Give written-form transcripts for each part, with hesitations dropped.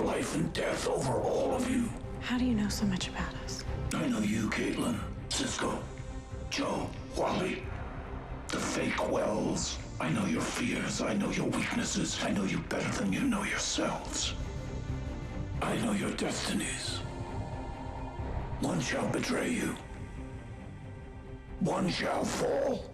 of life and death over all of you. How do you know so much about us? I know you, Caitlin, Cisco, Joe, Wally, the fake Wells. I know your fears, I know your weaknesses. I know you better than you know yourselves. I know your destinies. One shall betray you. One shall fall.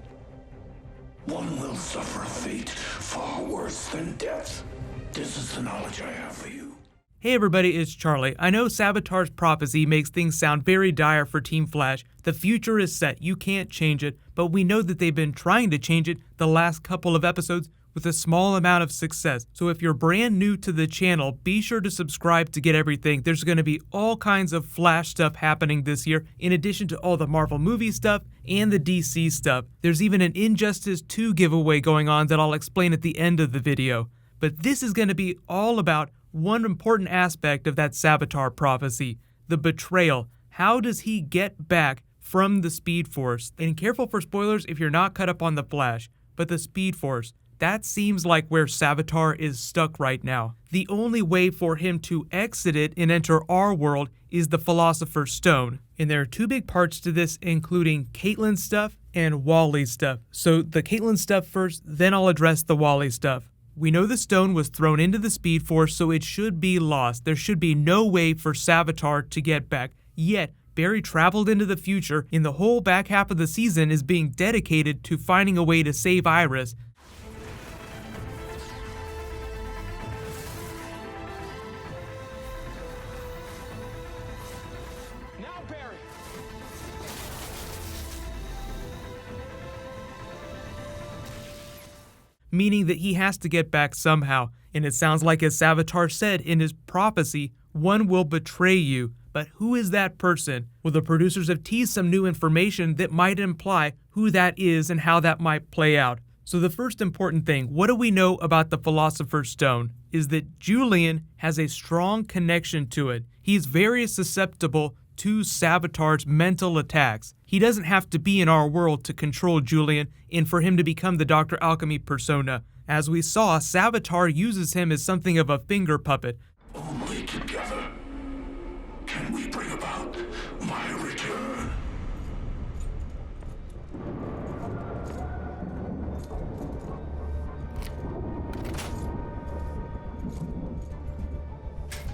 One will suffer a fate far worse than death. This is the knowledge I have for you. Hey everybody, it's Charlie. I know Savitar's prophecy makes things sound very dire for Team Flash. The future is set, you can't change it, but we know that they've been trying to change it the last couple of episodes with a small amount of success. So if you're brand new to the channel, be sure to subscribe to get everything. There's going to be all kinds of Flash stuff happening this year, in addition to all the Marvel movie stuff and the DC stuff. There's even an Injustice 2 giveaway going on that I'll explain at the end of the video. But this is going to be all about one important aspect of that Savitar prophecy, the betrayal. How does he get back from the Speed Force? And careful for spoilers if you're not caught up on the Flash, but the Speed Force, that seems like where Savitar is stuck right now. The only way for him to exit it and enter our world is the Philosopher's Stone. And there are two big parts to this, including Caitlin's stuff and Wally's stuff. So the Caitlin stuff first, then I'll address the Wally stuff. We know the stone was thrown into the Speed Force, so it should be lost. There should be no way for Savitar to get back. Yet, Barry traveled into the future, and the whole back half of the season is being dedicated to finding a way to save Iris. Now, Barry! Meaning that he has to get back somehow, and it sounds like, as Savitar said in his prophecy, one will betray you. But who is that person? Well, the producers have teased some new information that might imply who that is and how that might play out. So the first important thing, what do we know about the Philosopher's Stone, is that Julian has a strong connection to it. He's very susceptible to Savitar's mental attacks. He doesn't have to be in our world to control Julian and for him to become the Dr. Alchemy persona. As we saw, Savitar uses him as something of a finger puppet. Only together can we bring about my return.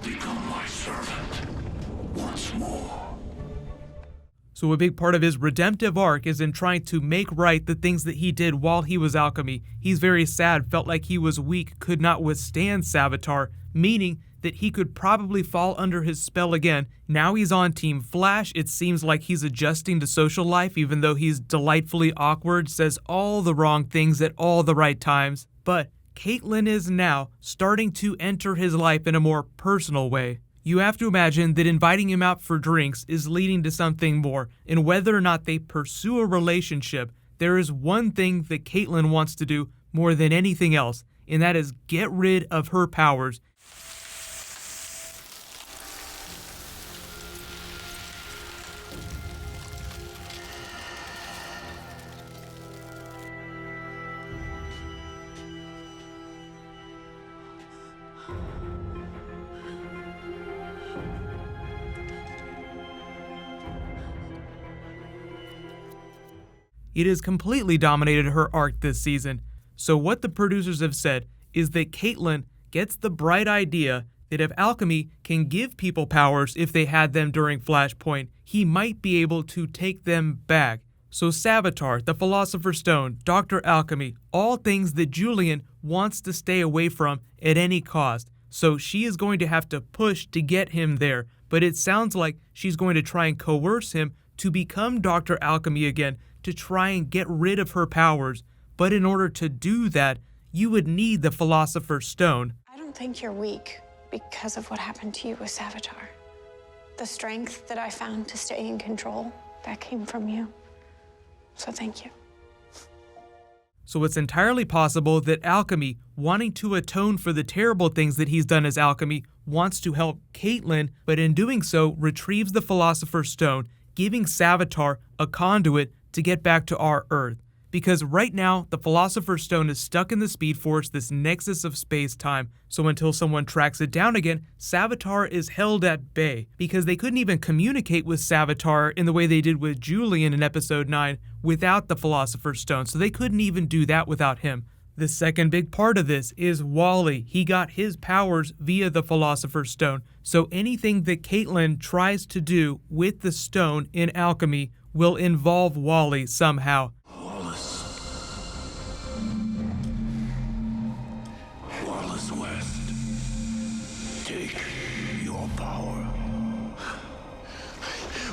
Become my servant once more. So a big part of his redemptive arc is in trying to make right the things that he did while he was Alchemy. He's very sad, felt like he was weak, could not withstand Savitar, meaning that he could probably fall under his spell again. Now he's on Team Flash. It seems like he's adjusting to social life, even though he's delightfully awkward, says all the wrong things at all the right times. But Caitlin is now starting to enter his life in a more personal way. You have to imagine that inviting him out for drinks is leading to something more, and whether or not they pursue a relationship, there is one thing that Caitlin wants to do more than anything else, and that is get rid of her powers. It has completely dominated her arc this season. So what the producers have said is that Caitlin gets the bright idea that if Alchemy can give people powers if they had them during Flashpoint, he might be able to take them back. So Savitar, the Philosopher's Stone, Dr. Alchemy, all things that Julian wants to stay away from at any cost. So she is going to have to push to get him there, but it sounds like she's going to try and coerce him to become Dr. Alchemy again, to try and get rid of her powers. But in order to do that, you would need the Philosopher's Stone. I don't think you're weak because of what happened to you with Savitar. The strength that I found to stay in control, that came from you. So thank you. So it's entirely possible that Alchemy, wanting to atone for the terrible things that he's done as Alchemy, wants to help Caitlin, but in doing so, retrieves the Philosopher's Stone, giving Savitar a conduit to get back to our Earth. because right now the Philosopher's Stone is stuck in the Speed Force, this nexus of space-time, so until someone tracks it down again, Savitar is held at bay, because they couldn't even communicate with Savitar in the way they did with Julian in episode 9 without the Philosopher's Stone, so they couldn't even do that without him. The second big part of this is Wally. He got his powers via the Philosopher's Stone, so anything that Caitlin tries to do with the stone in alchemy will involve Wally somehow. Wallace West, take your power.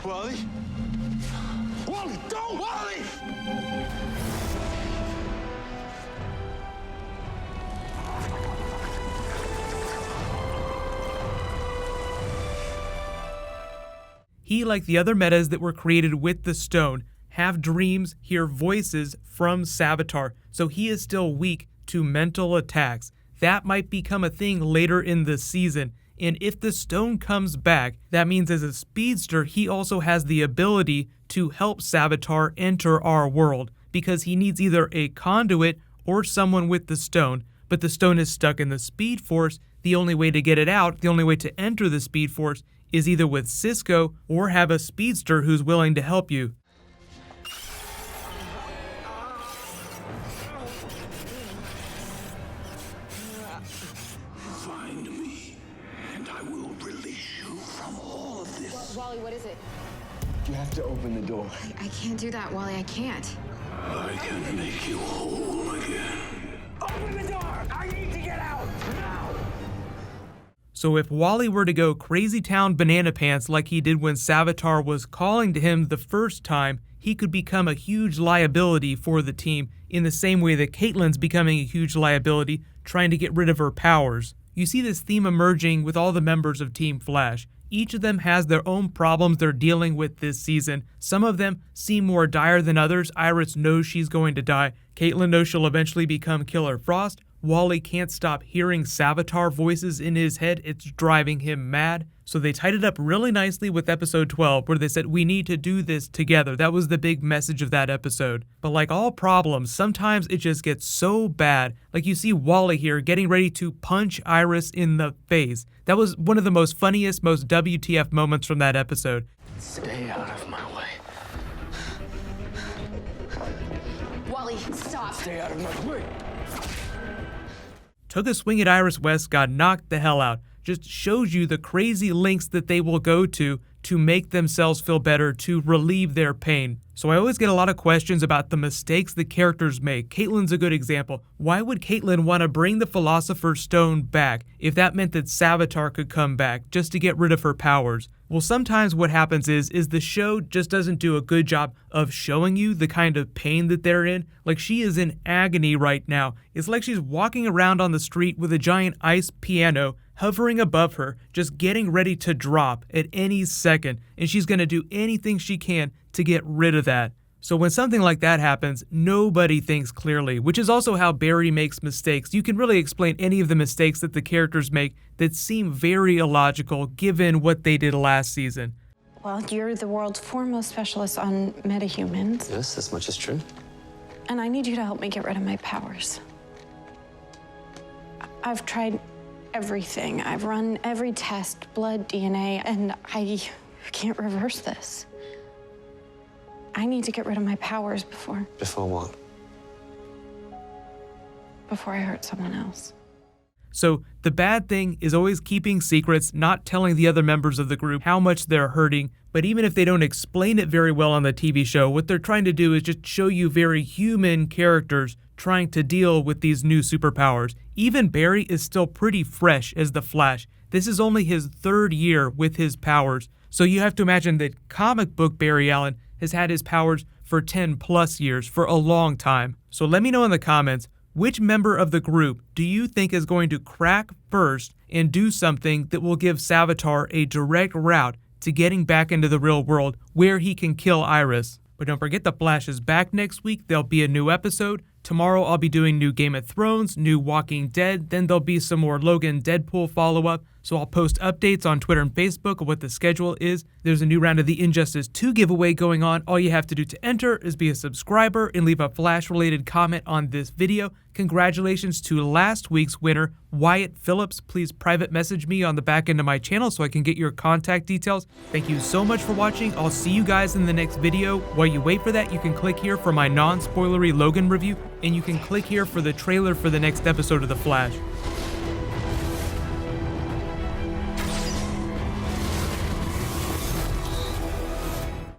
Wally? Wally, don't! Wally! He, like the other metas that were created with the stone, have dreams, hear voices from Savitar, so he is still weak to mental attacks. That might become a thing later in the season, and if the stone comes back, that means as a speedster, he also has the ability to help Savitar enter our world, because he needs either a conduit or someone with the stone, but the stone is stuck in the Speed Force. The only way to get it out, the only way to enter the Speed Force, is either with Cisco or have a speedster who's willing to help you. Find me, and I will release you from all of this. Wally, what is it? You have to open the door. I can't do that, Wally. I can't. I can make you whole again. Open the door! I need to get out! Now! So if Wally were to go crazy town banana pants like he did when Savitar was calling to him the first time, he could become a huge liability for the team in the same way that Caitlin's becoming a huge liability trying to get rid of her powers. You see this theme emerging with all the members of Team Flash. Each of them has their own problems they're dealing with this season. Some of them seem more dire than others. Iris knows she's going to die. Caitlin knows she'll eventually become Killer Frost. Wally can't stop hearing Savitar voices in his head. It's driving him mad. So they tied it up really nicely with episode 12, where they said, we need to do this together. That was the big message of that episode. But like all problems, sometimes it just gets so bad. Like you see Wally here getting ready to punch Iris in the face. That was one of the most funniest, most WTF moments from that episode. Stay out of my way. Wally, stop. Stay out of my way. Took a swing at Iris West, got knocked the hell out. Just shows you the crazy lengths that they will go to make themselves feel better, to relieve their pain. So I always get a lot of questions about the mistakes the characters make. Caitlin's a good example. Why would Caitlin want to bring the Philosopher's Stone back if that meant that Savitar could come back just to get rid of her powers? Well, sometimes what happens is the show just doesn't do a good job of showing you the kind of pain that they're in. Like, she is in agony right now. It's like she's walking around on the street with a giant ice piano hovering above her, just getting ready to drop at any second, and she's going to do anything she can to get rid of that. So when something like that happens, nobody thinks clearly, which is also how Barry makes mistakes. You can really explain any of the mistakes that the characters make that seem very illogical given what they did last season. Well, you're the world's foremost specialist on metahumans, Yes, this much is true. and I need you to help me get rid of my powers. I've tried everything. I've run every test, blood, DNA, and I can't reverse this. I need to get rid of my powers before Before what? I hurt someone else. So the bad thing is always keeping secrets, not telling the other members of the group how much they're hurting. But even if they don't explain it very well on the TV show, what they're trying to do is just show you very human characters trying to deal with these new superpowers. Even Barry is still pretty fresh as the Flash. This is only his third year with his powers. So you have to imagine that comic book Barry Allen has had his powers for 10 plus years, for a long time. So let me know in the comments, which member of the group do you think is going to crack first and do something that will give Savitar a direct route to getting back into the real world where he can kill Iris? But don't forget, The Flash is back next week. There'll be a new episode. Tomorrow I'll be doing new Game of Thrones, new Walking Dead, then there'll be some more Logan Deadpool follow-up. so I'll post updates on Twitter and Facebook of what the schedule is. There's a new round of the Injustice 2 giveaway going on. All you have to do to enter is be a subscriber and leave a Flash-related comment on this video. Congratulations to last week's winner, Wyatt Phillips. Please private message me on the back end of my channel so I can get your contact details. Thank you so much for watching. I'll see you guys in the next video. While you wait for that, you can click here for my non-spoilery Logan review, and you can click here for the trailer for the next episode of The Flash.